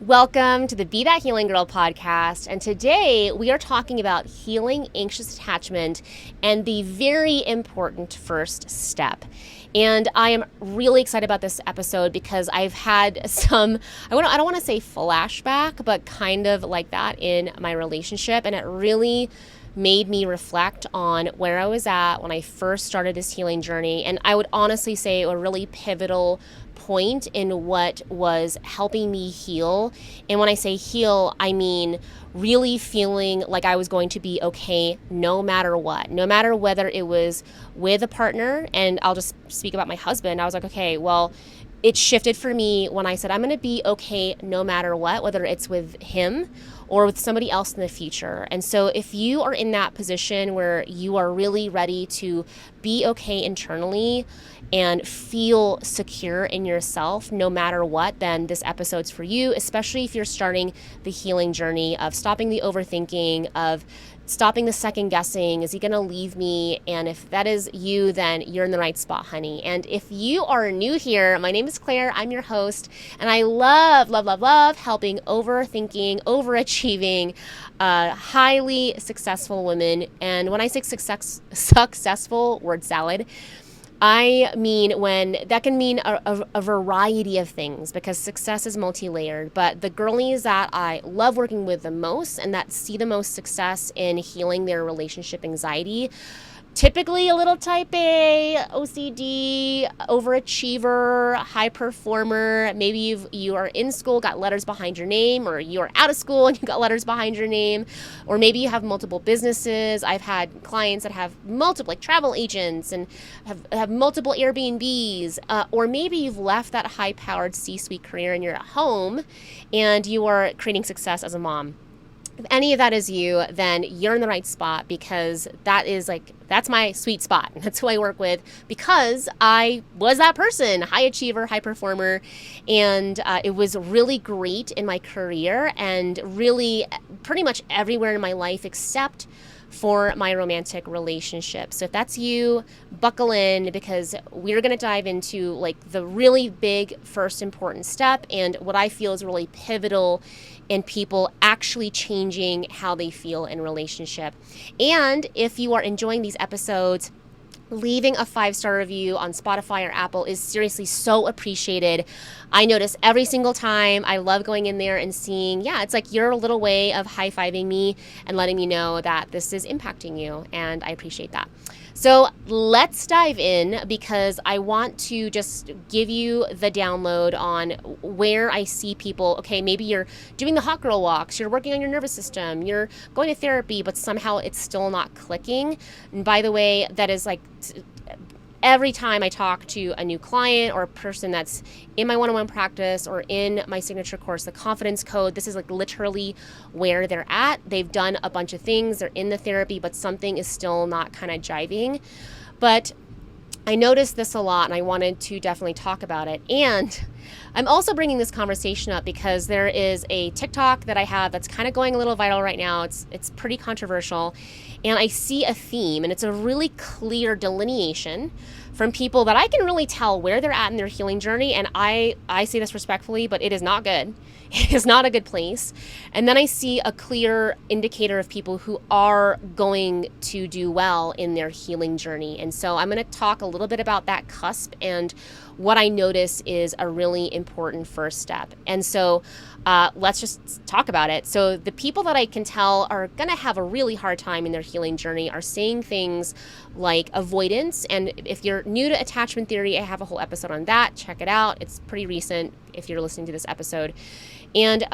Welcome to the Be That Healing Girl podcast. And today we are talking about healing anxious attachment and the very important first step. And I am really excited about this episode because I've had some, I don't want to say flashback, but kind of like that in my relationship. And it really made me reflect on where I was at when I first started this healing journey. And I would honestly say a really pivotal point in what was helping me heal. And when I say heal, I mean really feeling like I was going to be okay no matter what, no matter whether it was with a partner. And I'll just speak about my husband. I was like, okay, well, it shifted for me when I said, I'm going to be okay no matter what, whether it's with him or with somebody else in the future. And so if you are in that position where you are really ready to be okay internally and feel secure in yourself no matter what, then this episode's for you, especially if you're starting the healing journey of stopping the overthinking, of stopping the second guessing. Is he going to leave me? And if that is you, then you're in the right spot, honey. And if you are new here, my name is Claire. I'm your host. And I love helping overthinking, overachieving, highly successful women. And when I say successful, word salad, I mean that can mean a variety of things because success is multi-layered. But the girlies that I love working with the most and that see the most success in healing their relationship anxiety, typically a little type A, OCD, overachiever, high performer. Maybe you are in school, got letters behind your name, or you are out of school and you got letters behind your name, or maybe you have multiple businesses. I've had clients that have multiple, like travel agents, and have multiple Airbnbs, or maybe you've left that high-powered C-suite career and you're at home and you are creating success as a mom. If any of that is you, then you're in the right spot because that's my sweet spot. That's who I work with because I was that person, high achiever, high performer. And it was really great in my career and really pretty much everywhere in my life except for my romantic relationship. So if that's you, buckle in because we're going to dive into like the really big first important step and what I feel is really pivotal in people actually changing how they feel in relationship. And if you are enjoying these episodes, leaving a 5-star review on Spotify or Apple is seriously so appreciated. I notice every single time. I love going in there and seeing, it's like your little way of high-fiving me and letting me know that this is impacting you, and I appreciate that. So let's dive in because I want to just give you the download on where I see people. Okay, maybe you're doing the hot girl walks, you're working on your nervous system, you're going to therapy, but somehow it's still not clicking. And by the way, that is like every time I talk to a new client or a person that's in my one-on-one practice or in my signature course, the confidence code, this is like literally where they're at. They've done a bunch of things. They're in the therapy, but something is still not kind of jiving. But I noticed this a lot and I wanted to definitely talk about it. And I'm also bringing this conversation up because there is a TikTok that I have that's kind of going a little viral right now. It's pretty controversial. And I see a theme, and it's a really clear delineation from people that I can really tell where they're at in their healing journey. And I say this respectfully, but it is not good. It is not a good place. And then I see a clear indicator of people who are going to do well in their healing journey. And so I'm going to talk a little bit about that cusp and what I notice is a really important first step. And so let's just talk about it. So the people that I can tell are going to have a really hard time in their healing journey are saying things like avoidance. And if you're new to attachment theory, I have a whole episode on that. Check it out. It's pretty recent if you're listening to this episode. And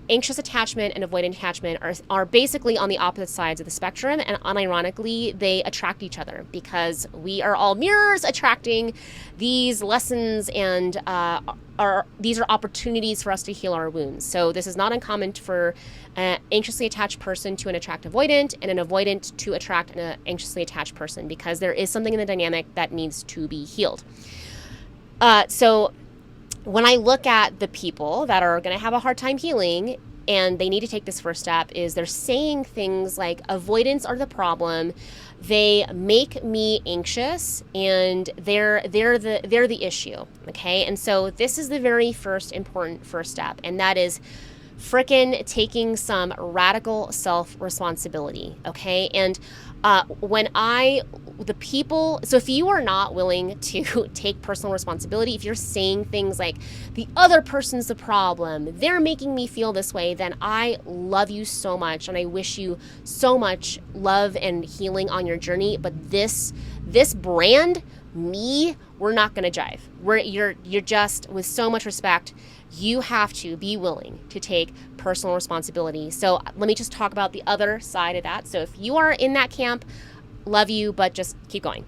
anxious attachment and avoidant attachment are basically on the opposite sides of the spectrum. And unironically, they attract each other because we are all mirrors attracting these lessons and these are opportunities for us to heal our wounds. So this is not uncommon for an anxiously attached person to an attract avoidant and an avoidant to attract an anxiously attached person because there is something in the dynamic that needs to be healed. So when I look at the people that are going to have a hard time healing, and they need to take this first step, is they're saying things like avoidance are the problem. They make me anxious, and they're the issue. Okay. And so this is the very first important first step. And that is frickin' taking some radical self-responsibility. Okay. And so if you are not willing to take personal responsibility, if you're saying things like the other person's the problem, they're making me feel this way, then I love you so much and I wish you so much love and healing on your journey. But this brand, me, we're not going to jive. You're just, with so much respect, you have to be willing to take personal responsibility. So let me just talk about the other side of that. So if you are in that camp, love you, but just keep going.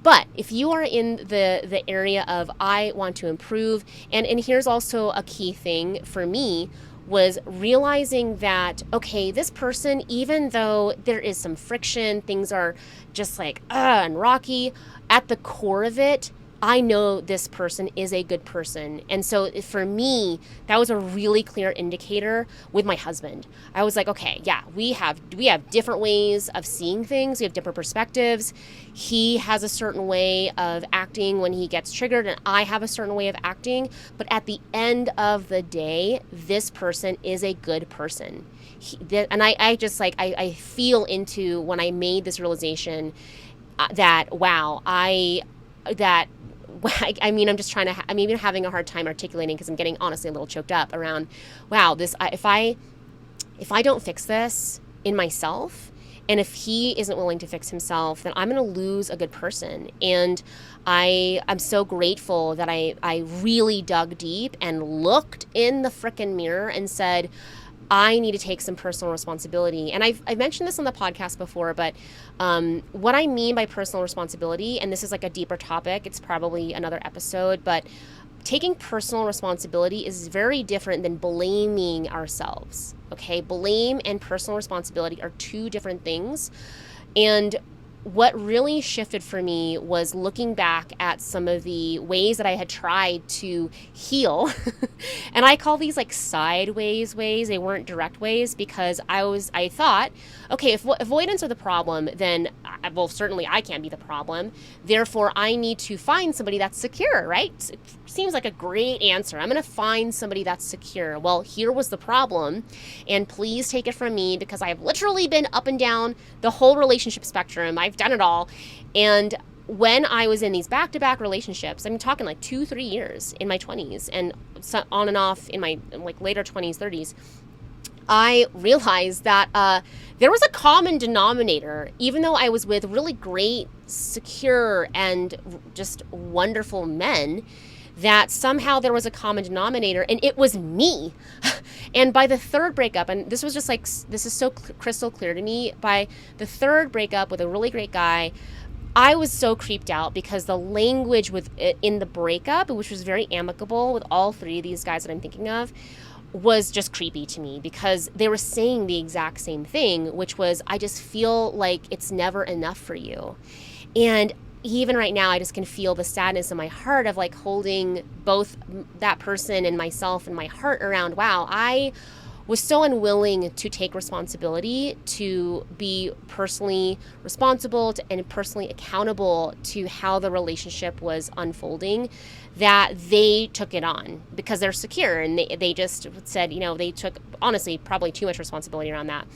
But if you are in the area of I want to improve, and here's also a key thing for me, was realizing that, okay, this person, even though there is some friction, things are just like and rocky, at the core of it, I know this person is a good person. And so for me, that was a really clear indicator with my husband. I was like, okay, yeah, we have different ways of seeing things. We have different perspectives. He has a certain way of acting when he gets triggered, and I have a certain way of acting. But at the end of the day, this person is a good person. I feel into when I made this realization that, wow, I'm even having a hard time articulating, because I'm getting honestly a little choked up around, wow, if I don't fix this in myself, and if he isn't willing to fix himself, then I'm going to lose a good person. And I'm so grateful that I really dug deep and looked in the frickin' mirror and said, I need to take some personal responsibility. And I've mentioned this on the podcast before, but what I mean by personal responsibility, and this is like a deeper topic, it's probably another episode, but taking personal responsibility is very different than blaming ourselves. Okay, blame and personal responsibility are two different things. And what really shifted for me was looking back at some of the ways that I had tried to heal. And I call these like sideways ways. They weren't direct ways, because I thought, okay, if avoidance are the problem, then, well, certainly I can't be the problem. Therefore, I need to find somebody that's secure, right? It seems like a great answer. I'm going to find somebody that's secure. Well, here was the problem. And please take it from me, because I've literally been up and down the whole relationship spectrum. I've done it all. And when I was in these back-to-back relationships, I'm talking like 2-3 years in my 20s and so on and off in my like later 20s, 30s, I realized that there was a common denominator. Even though I was with really great, secure, and just wonderful men, that somehow there was a common denominator, and it was me. And by the third breakup, and this was just like, this is so crystal clear to me, by the third breakup with a really great guy, I was so creeped out, because the language in the breakup, which was very amicable with all three of these guys that I'm thinking of, was just creepy to me, because they were saying the exact same thing, which was, I just feel like it's never enough for you. And even right now, I just can feel the sadness in my heart of like holding both that person and myself in my heart around, wow, I was so unwilling to take responsibility, to be personally responsible and personally accountable to how the relationship was unfolding, that they took it on because they're secure. And they just said, they took, honestly, probably too much responsibility around that.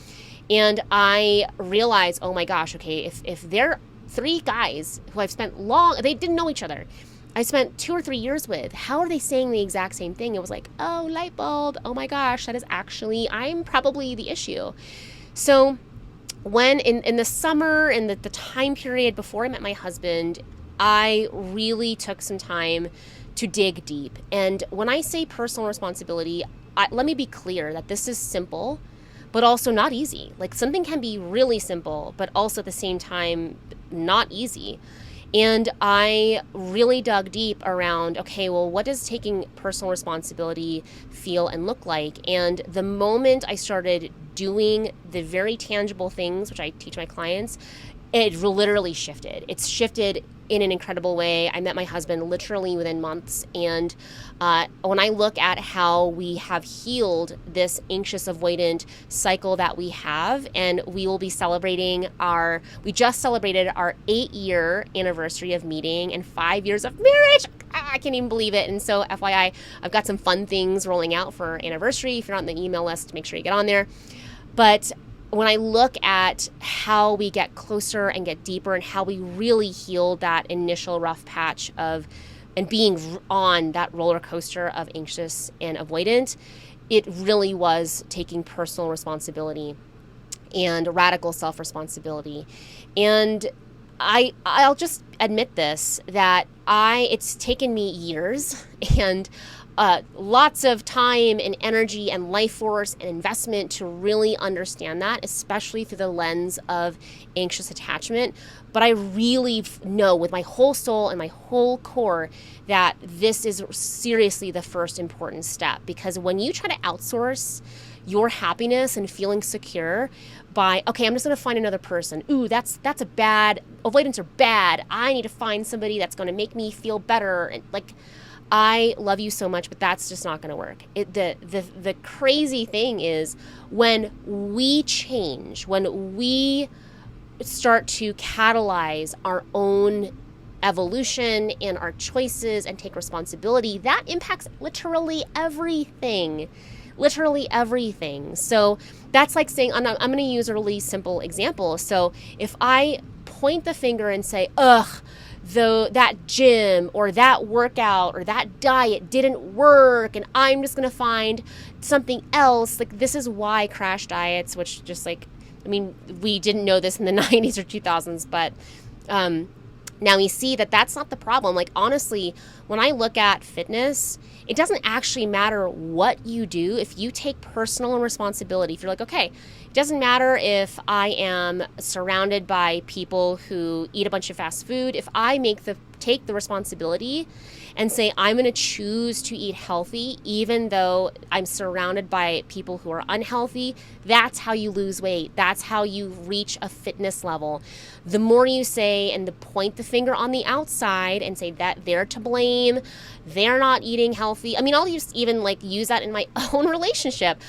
And I realized, oh my gosh, okay, if they're three guys who I've spent they didn't know each other, I spent 2 or 3 years with, how are they saying the exact same thing? It was like, oh, light bulb. Oh my gosh, that is actually, I'm probably the issue. So when in the summer and the time period before I met my husband, I really took some time to dig deep. And when I say personal responsibility, let me be clear that this is simple, but also not easy. Like, something can be really simple, but also at the same time, not easy. And I really dug deep around, okay, well, what does taking personal responsibility feel and look like? And the moment I started doing the very tangible things, which I teach my clients, it literally shifted. It's shifted in an incredible way. I met my husband literally within months. And when I look at how we have healed this anxious avoidant cycle that we have, and we will be we just celebrated our 8-year anniversary of meeting and 5 years of marriage. I can't even believe it. And so FYI, I've got some fun things rolling out for our anniversary. If you're not on the email list, make sure you get on there. But when I look at how we get closer and get deeper and how we really healed that initial rough patch of and being on that roller coaster of anxious and avoidant, it really was taking personal responsibility and radical self-responsibility. And I'll just admit this, that it's taken me years and lots of time and energy and life force and investment to really understand that, especially through the lens of anxious attachment. But I really know with my whole soul and my whole core that this is seriously the first important step, because when you try to outsource your happiness and feeling secure by, okay, I'm just going to find another person. Ooh, that's a bad, avoidants are bad. I need to find somebody that's going to make me feel better. And like, I love you so much, but that's just not going to work. The crazy thing is when we change, when we start to catalyze our own evolution and our choices and take responsibility, that impacts literally everything. Literally everything. So that's like saying, I'm going to use a really simple example. So if I point the finger and say, ugh, that gym or that workout or that diet didn't work and I'm just going to find something else. Like, this is why crash diets, which just like, I mean, we didn't know this in the 90s or 2000s, but now we see that that's not the problem. Like, honestly, when I look at fitness, it doesn't actually matter what you do. If you take personal responsibility, if you're like, okay, it doesn't matter if I am surrounded by people who eat a bunch of fast food. If I take the responsibility and say, I'm going to choose to eat healthy, even though I'm surrounded by people who are unhealthy, that's how you lose weight. That's how you reach a fitness level. The more you say and point the finger on the outside and say that they're to blame, they're not eating healthy. I mean, I'll just even like use that in my own relationship.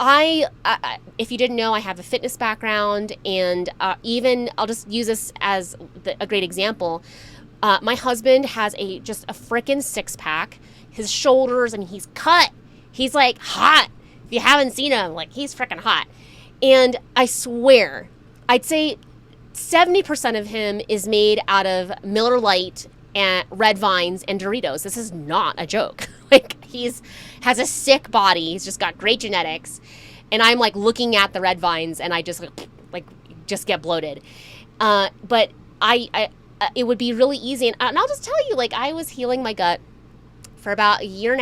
If you didn't know, I have a fitness background, and even I'll just use this as a great example. My husband has just a frickin' 6-pack. His shoulders, and he's cut. He's like hot. If you haven't seen him, like, he's frickin' hot. And I swear, I'd say 70% of him is made out of Miller Lite and Red Vines and Doritos. This is not a joke. Like, has a sick body. He's just got great genetics. And I'm like looking at the Red Vines and I just just get bloated. But it would be really easy. And I'll just tell you, like, I was healing my gut for about a year and